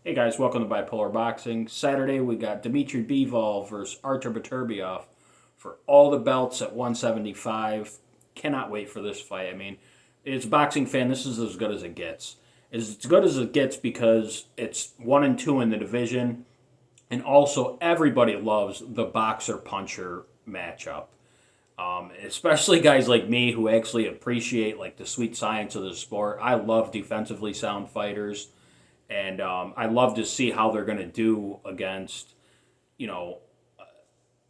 Hey guys, welcome to Bipolar Boxing. Saturday we got Dimitry Bivol versus Artur Beterbiev for all the belts at 175. Cannot wait for this fight. I mean, as a boxing fan, this is as good as it gets. It's as good as it gets because it's 1 and 2 in the division, and also everybody loves the boxer puncher matchup. Especially guys like me who actually appreciate like the sweet science of the sport. I love defensively sound fighters. And I love to see how they're going to do against, you know,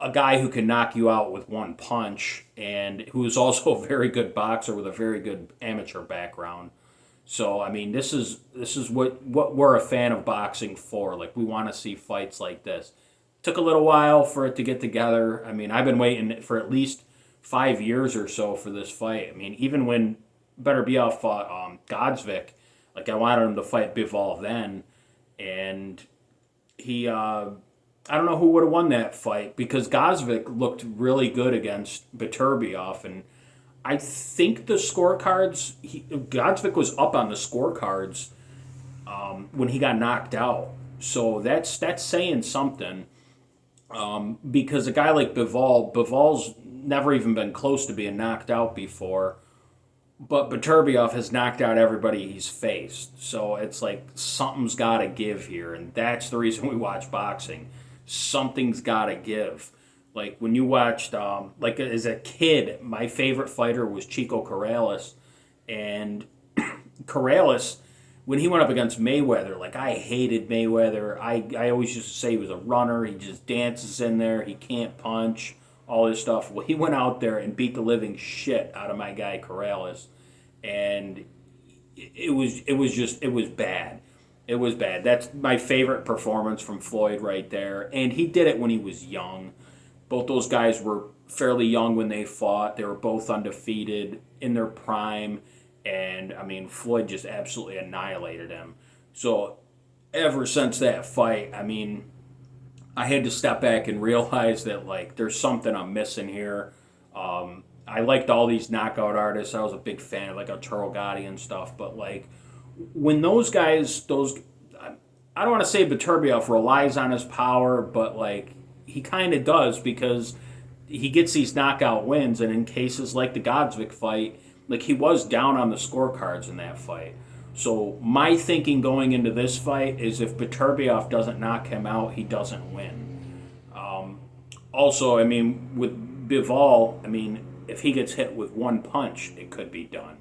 a guy who can knock you out with one punch and who is also a very good boxer with a very good amateur background. So I mean, this is what we're a fan of boxing for. Like we want to see fights like this. Took a little while for it to get together. I mean, I've been waiting for at least 5 years or so for this fight. I mean, even when Beterbiev fought Godsvik, like I wanted him to fight Bivol then, and I don't know who would have won that fight because Godsvik looked really good against Beterbiev, and I think the scorecards, Godsvik was up on the scorecards when he got knocked out, so that's saying something. Because a guy like Bivol's never even been close to being knocked out before. But Beterbiev has knocked out everybody he's faced. So it's like something's got to give here. And that's the reason we watch boxing. Something's got to give. Like when you watched, like as a kid, my favorite fighter was Chico Corrales. And Corrales, when he went up against Mayweather, like I hated Mayweather. I always used to say he was a runner. He just dances in there. He can't punch. All this stuff. Well, he went out there and beat the living shit out of my guy Corrales, and it was bad. It was bad. That's my favorite performance from Floyd right there, and he did it when he was young. Both those guys were fairly young when they fought. They were both undefeated in their prime, and I mean Floyd just absolutely annihilated him. So ever since that fight, I mean I had to step back and realize that like there's something I'm missing here. I liked all these knockout artists. I was a big fan of like Artur and stuff. But like when those guys, I don't want to say Beterbiev relies on his power, but like he kind of does because he gets these knockout wins. And in cases like the Godsvik fight, like he was down on the scorecards in that fight. So my thinking going into this fight is if Beterbiev doesn't knock him out, he doesn't win. Also, I mean, with Bivol, I mean, if he gets hit with one punch, it could be done.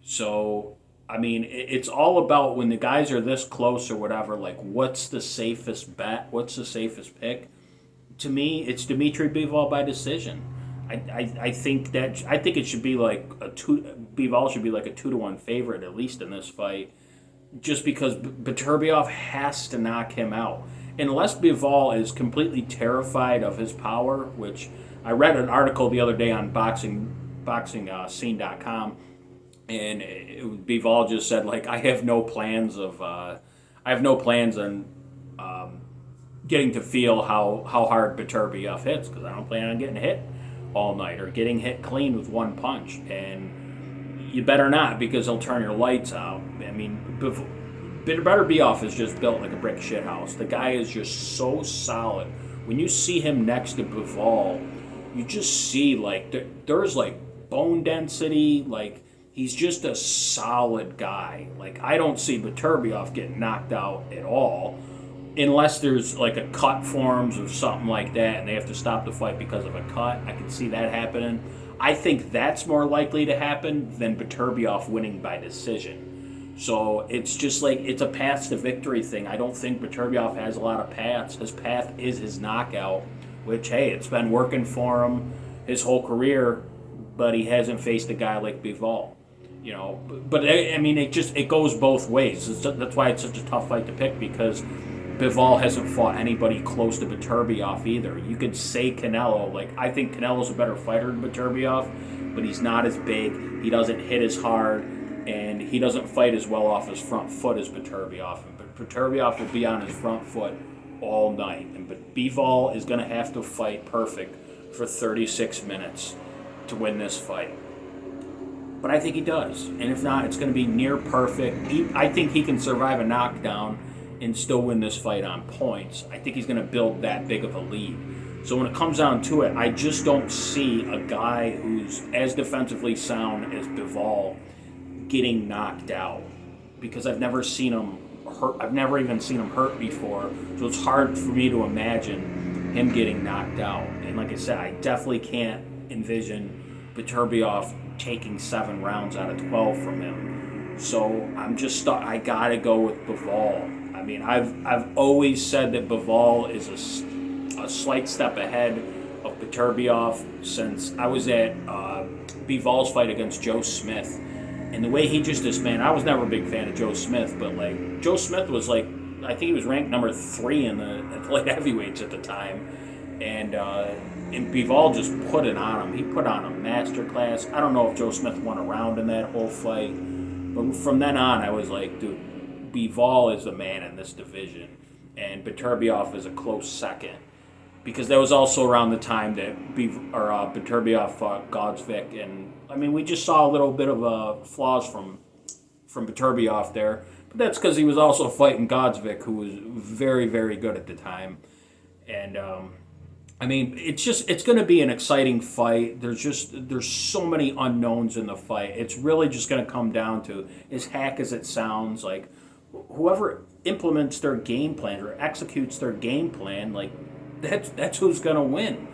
So, I mean, it's all about when the guys are this close or whatever, like what's the safest bet? What's the safest pick? To me, it's Dimitry Bivol by decision. I think it should be like Bivol should be like a 2-1 favorite at least in this fight, just because Beterbiev has to knock him out. Unless Bivol is completely terrified of his power, which I read an article the other day on boxing scene.com, and Bivol just said like I have no plans on getting to feel how hard Beterbiev hits because I don't plan on getting hit all night or getting hit clean with one punch, and you better not because he'll turn your lights out. I mean, Beterbiev is just built like a brick shithouse. The guy is just so solid. When you see him next to Bivol, you just see like there's like bone density. Like he's just a solid guy. Like I don't see Beterbiev getting knocked out at all. Unless there's like a cut forms or something like that and they have to stop the fight because of a cut, I can see that happening. I think that's more likely to happen than Beterbiev winning by decision. So it's just like it's a path to victory thing. I don't think Beterbiev has a lot of paths. His path is his knockout, which, hey, it's been working for him his whole career, but he hasn't faced a guy like Bivol. You know, but I mean, it goes both ways. That's why it's such a tough fight to pick because Bivol hasn't fought anybody close to Beterbiev either. You could say Canelo. Like, I think Canelo's a better fighter than Beterbiev, but he's not as big. He doesn't hit as hard, and he doesn't fight as well off his front foot as Beterbiev. But Beterbiev will be on his front foot all night. But Bivol is going to have to fight perfect for 36 minutes to win this fight. But I think he does. And if not, it's going to be near perfect. I think he can survive a knockdown. and still win this fight on points. I think he's going to build that big of a lead. So when it comes down to it, I just don't see a guy who's as defensively sound as Bivol getting knocked out, because I've never seen him hurt. I've never even seen him hurt before, so it's hard for me to imagine him getting knocked out. And like I said, I definitely can't envision Beterbiev taking 7 rounds out of 12 from him. So I'm just stuck. I gotta go with Bivol. I mean, I've always said that Bivol is a slight step ahead of Beterbiev since I was at Bivol's fight against Joe Smith. And the way he just dismantled, I was never a big fan of Joe Smith, but like Joe Smith was like, I think he was ranked number 3 in the light heavyweights at the time, and Bivol just put it on him. He put on a masterclass. I don't know if Joe Smith won a round in that whole fight, but from then on, I was like, dude, Bivol is the man in this division, and Beterbiev is a close second. Because that was also around the time that Beterbiev fought Godsvik, and I mean, we just saw a little bit of flaws from Beterbiev there, but that's because he was also fighting Godsvik, who was very, very good at the time. And I mean, it's going to be an exciting fight. There's so many unknowns in the fight. It's really just going to come down to, as hack as it sounds, like whoever implements their game plan or executes their game plan, like. That's who's gonna win.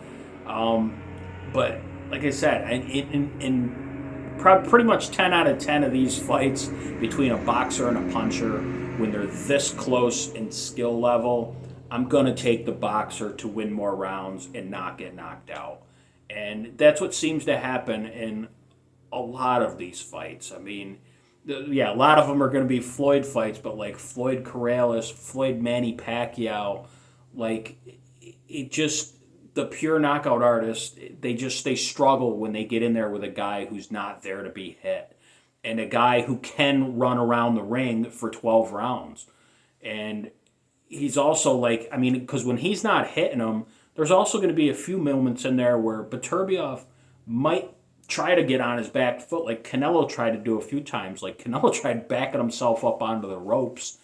But like I said, pretty much 10 out of 10 of these fights between a boxer and a puncher, when they're this close in skill level, I'm gonna take the boxer to win more rounds and not get knocked out. And that's what seems to happen in a lot of these fights. I mean, a lot of them are going to be Floyd fights, but like Floyd Corrales, Floyd Manny Pacquiao, like. It just, the pure knockout artists, they struggle when they get in there with a guy who's not there to be hit, and a guy who can run around the ring for 12 rounds. And he's also like, I mean, because when he's not hitting them, there's also going to be a few moments in there where Beterbiev might try to get on his back foot, like Canelo tried to do a few times. Like Canelo tried backing himself up onto the ropes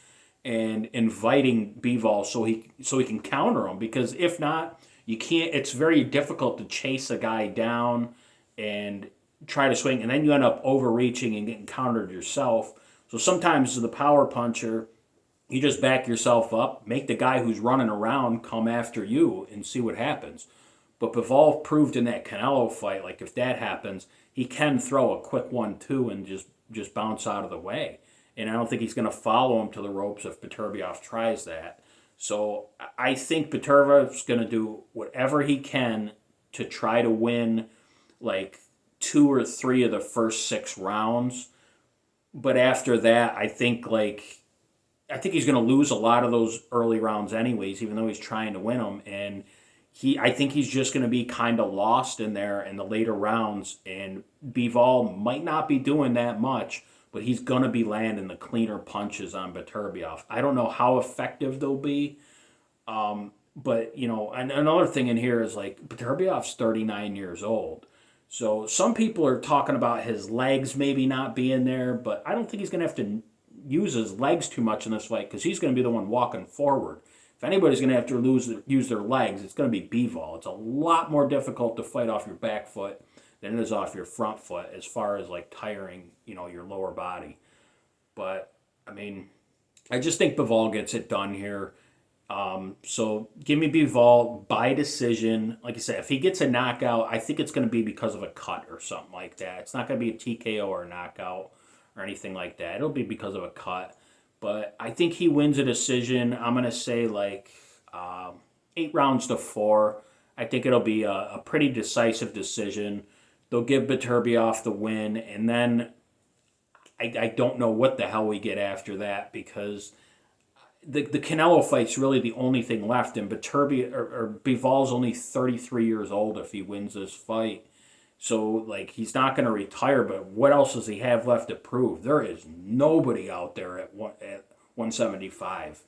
and inviting Bivol so he can counter him, because if not, you can't. It's very difficult to chase a guy down and try to swing, and then you end up overreaching and getting countered yourself. So sometimes as the power puncher, you just back yourself up, make the guy who's running around come after you, and see what happens. But Bivol proved in that Canelo fight, like if that happens, he can throw a quick 1-2 and just bounce out of the way. And I don't think he's going to follow him to the ropes if Beterbiev tries that. So I think Beterbiev's going to do whatever he can to try to win like 2 or 3 of the first 6 rounds. But after that, I think he's going to lose a lot of those early rounds anyways, even though he's trying to win them. And I think he's just going to be kind of lost in there in the later rounds. And Bivol might not be doing that much, but he's going to be landing the cleaner punches on Beterbiev. I don't know how effective they'll be. But, you know, and another thing in here is like Beterbiev's 39 years old. So some people are talking about his legs maybe not being there, but I don't think he's going to have to use his legs too much in this fight, because he's going to be the one walking forward. If anybody's going to have to use their legs, it's going to be Bivol. It's a lot more difficult to fight off your back foot than it is off your front foot, as far as like tiring, you know, your lower body. But I mean, I just think Bivol gets it done here. So give me Bivol by decision. Like I said, if he gets a knockout, I think it's going to be because of a cut or something like that. It's not going to be a TKO or a knockout or anything like that. It'll be because of a cut. But I think he wins a decision. I'm going to say like 8 rounds to 4. I think it'll be a pretty decisive decision. They'll give Beterbiev the win, and then I don't know what the hell we get after that, because the Canelo fight's really the only thing left, and Bivol's only 33 years old if he wins this fight. So, like, he's not going to retire, but what else does he have left to prove? There is nobody out there at 175.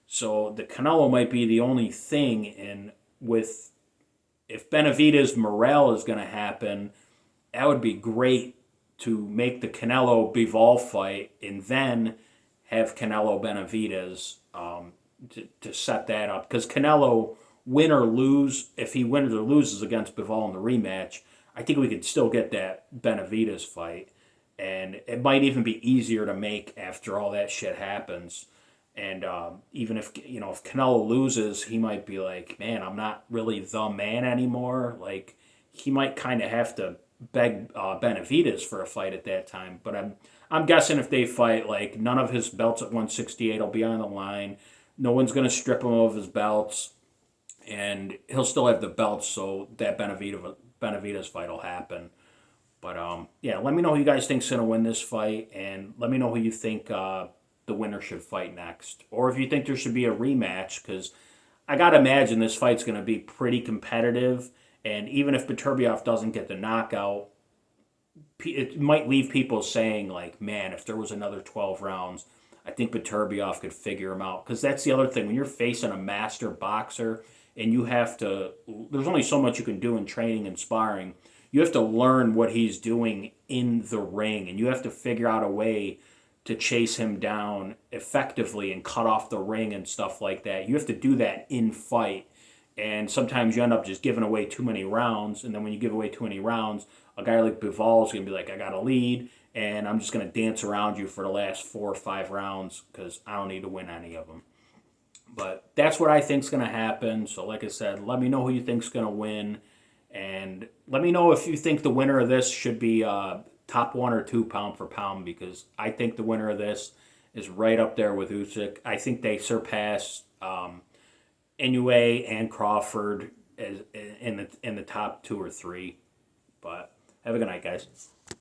So the Canelo might be the only thing, and if Benavidez Morel is going to happen, that would be great to make the Canelo Bivol fight and then have Canelo Benavidez to set that up. Because Canelo, win or lose, if he wins or loses against Bivol in the rematch, I think we could still get that Benavidez fight. And it might even be easier to make after all that shit happens. And even if if Canelo loses, he might be like, man, I'm not really the man anymore. Like he might kind of have to beg Benavidez for a fight at that time. But I'm guessing if they fight, like none of his belts at 168 will be on the line. No one's gonna strip him of his belts, and he'll still have the belts. So that Benavidez fight will happen. But yeah, let me know who you guys think's gonna win this fight, and let me know who you think the winner should fight next, or if you think there should be a rematch. Because I gotta imagine this fight's gonna be pretty competitive, and even if Beterbiev doesn't get the knockout, it might leave people saying like, man, if there was another 12 rounds, I think Beterbiev could figure him out. Because that's the other thing when you're facing a master boxer and you have to. There's only so much you can do in training and sparring. You have to learn what he's doing in the ring, and you have to figure out a way to chase him down effectively and cut off the ring and stuff like that. You have to do that in fight. And sometimes you end up just giving away too many rounds. And then when you give away too many rounds, a guy like Bivol is going to be like, I got a lead, and I'm just going to dance around you for the last 4 or 5 rounds because I don't need to win any of them. But that's what I think's going to happen. So like I said, let me know who you think's going to win. And let me know if you think the winner of this should be top 1 or 2 pound for pound, because I think the winner of this is right up there with Usyk. I think they surpass Inoue and Crawford in the top 2 or 3. But have a good night, guys.